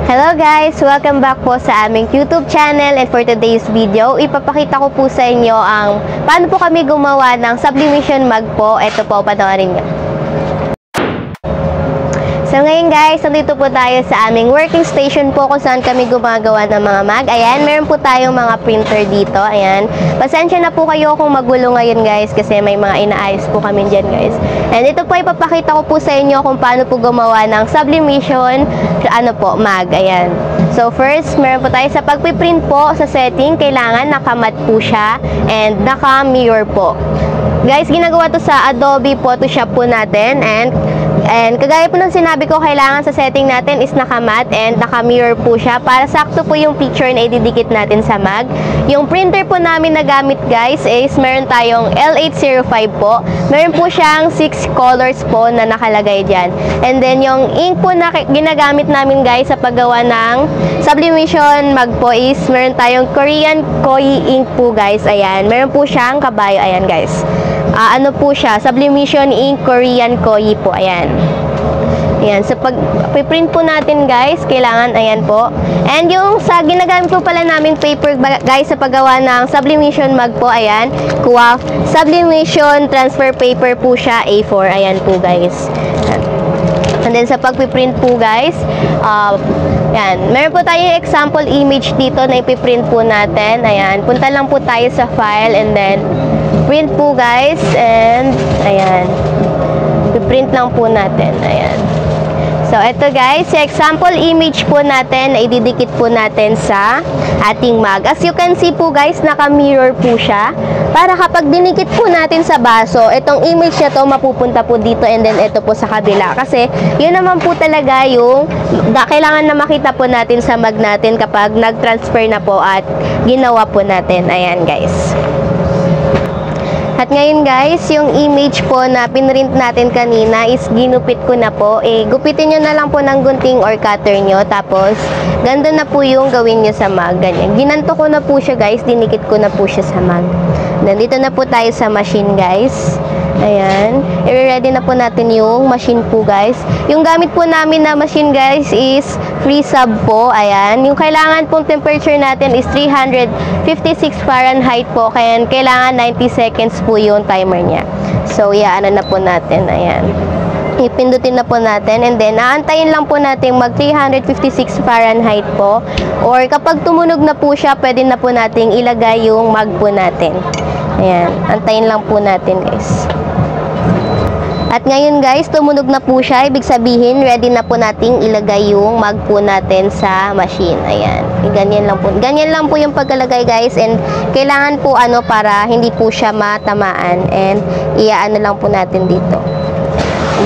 Hello guys! Welcome back po sa aming YouTube channel, and for today's video, ipapakita ko po sa inyo ang paano po kami gumawa ng sublimation mug po. Ito po, panoorin nyo. So ngayon guys, nandito po tayo sa aming working station po kung saan kami gumagawa ng mga mug. Ayan, meron po tayong mga printer dito. Ayan, pasensya na po kayo kung magulo ngayon guys kasi may mga inaayos po kami dyan guys. And ito po, ipapakita ko po sa inyo kung paano po gumawa ng sublimation mug. Ayan. So first, meron po tayo sa pagpiprint po sa setting, kailangan nakamat po siya and naka-mirror po. Guys, ginagawa to sa Adobe Photoshop po natin, and kagaya po ng sinabi ko, kailangan sa setting natin is nakamat and naka-mirror po siya para sakto po yung picture na ididikit natin sa mug. Yung printer po namin na gamit guys is meron tayong L805 po. Meron po siyang 6 colors po na nakalagay dyan. And then yung ink po na ginagamit namin guys sa paggawa ng sublimation mug po is meron tayong Korean Koi ink po guys. Ayan, meron po siyang kabayo. Ayan guys. Ano po siya? Sublimation ink Korean Koi po. Ayan. Ayan. So, pag print po natin guys, kailangan, ayan po. And yung sa ginagamit po pala namin paper guys sa paggawa ng sublimation mug po, ayan. Kuha, sublimation transfer paper po siya, A4. Ayan po guys. And then sa pagpiprint po guys, ayan. Meron po tayong example image dito na ipiprint po natin. Ayan. Punta lang po tayo sa file and then print po guys, and ayan, i-print lang po natin. Ayan. So ito guys, yung example image po natin na ididikit po natin sa ating mug. As you can see po guys, naka-mirror po siya para kapag dinikit po natin sa baso, itong image na to mapupunta po dito and then ito po sa kabila. Kasi yun naman po talaga yung kailangan na makita po natin sa mug natin kapag nag-transfer na po at ginawa po natin. Ayan guys. At ngayon guys, yung image po na pinrint natin kanina is ginupit ko na po. Gupitin nyo na lang po ng gunting or cutter nyo. Tapos, ganda na po yung gawin nyo sa mug. Ganyan. Ginanto ko na po siya guys. Dinikit ko na po siya sa mug. Nandito na po tayo sa machine guys. Ayan. I-ready na po natin yung machine po guys. Yung gamit po namin na machine guys is free sub po. Ayan. Yung kailangan pong temperature natin is 356 Fahrenheit po. Kaya kailangan 90 seconds po yung timer niya. So, ano na po natin. Ayan. Ipindutin na po natin. And then, aantayin lang po natin mag 356 Fahrenheit po. Or kapag tumunog na po siya, pwede na po natin ilagay yung mug po natin. Ayan. Antayin lang po natin guys. At ngayon guys, tumunog na po siya. Ibig sabihin, ready na po nating ilagay yung mug po natin sa machine. Ayan. Ganyan lang po. Ganyan lang po yung pagkalagay guys. And kailangan po para hindi po siya matamaan. And iaano lang po natin dito.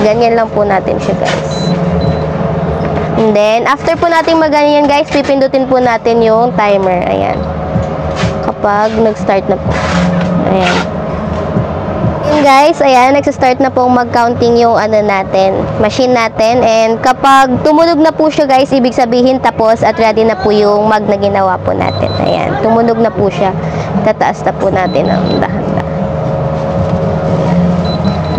Ganyan lang po natin siya guys. And then, after po natin maganyan guys, pipindutin po natin yung timer. Ayan. Kapag nag-start na po. Ayan. Guys, ayan, nagsa-start na pong mag-counting yung natin, machine natin. And kapag tumunog na po siya guys, ibig sabihin tapos at ready na po yung mug na ginawa po natin. Ayan, tumunog na po siya. Tataas na po natin ang dahan-dahan.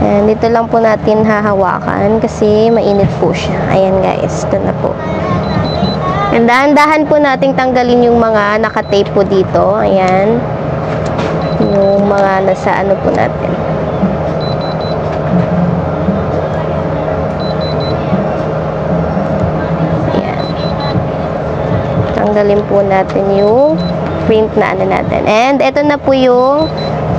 Ayan, dito lang po natin hahawakan kasi mainit po siya. Ayan guys, ito na po. And dahan-dahan po nating tanggalin yung mga naka-tape po dito. Ayan. Yung mga nasa po natin. Ayan. Tanggalin po natin yung print na natin. And ito na po yung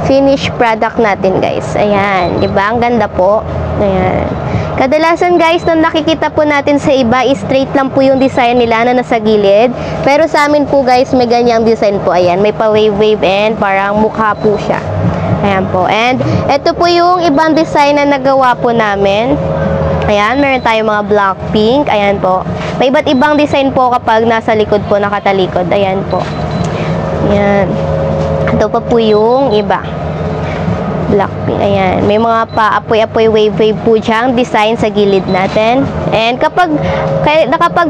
finished product natin guys. Ayan. Diba? Ang ganda po. Ayan. Kadalasan guys, nung nakikita po natin sa iba, straight lang po yung design nila na nasa gilid. Pero sa amin po guys, may ganyang design po. Ayan, may pa-wave-wave and parang mukha po siya. Ayan po. And ito po yung ibang design na nagawa po namin. Ayan, meron tayong mga black pink. Ayan po. May iba't ibang design po kapag nasa likod po, nakatalikod. Ayan po. Ayan. Ito pa po yung iba. Black pink. Ayan. May mga pa-apoy-apoy wave-wave po diyang design sa gilid natin. And kapag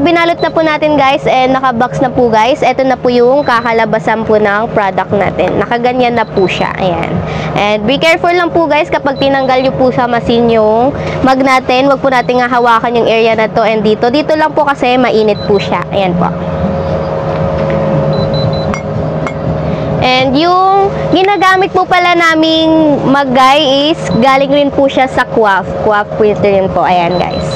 binalot na po natin guys and nakabox na po guys, ito na po yung kakalabasan po ng product natin. Nakaganyan na po siya. Ayan. And be careful lang po guys kapag tinanggal nyo po sa machine yung mag natin. Huwag po natin hawakan yung area na to and dito. Dito lang po kasi mainit po siya. Ayan po. And yung ginagamit po pala naming mag-guy is galing rin po siya sa Coaf printer yun po. Ayan guys.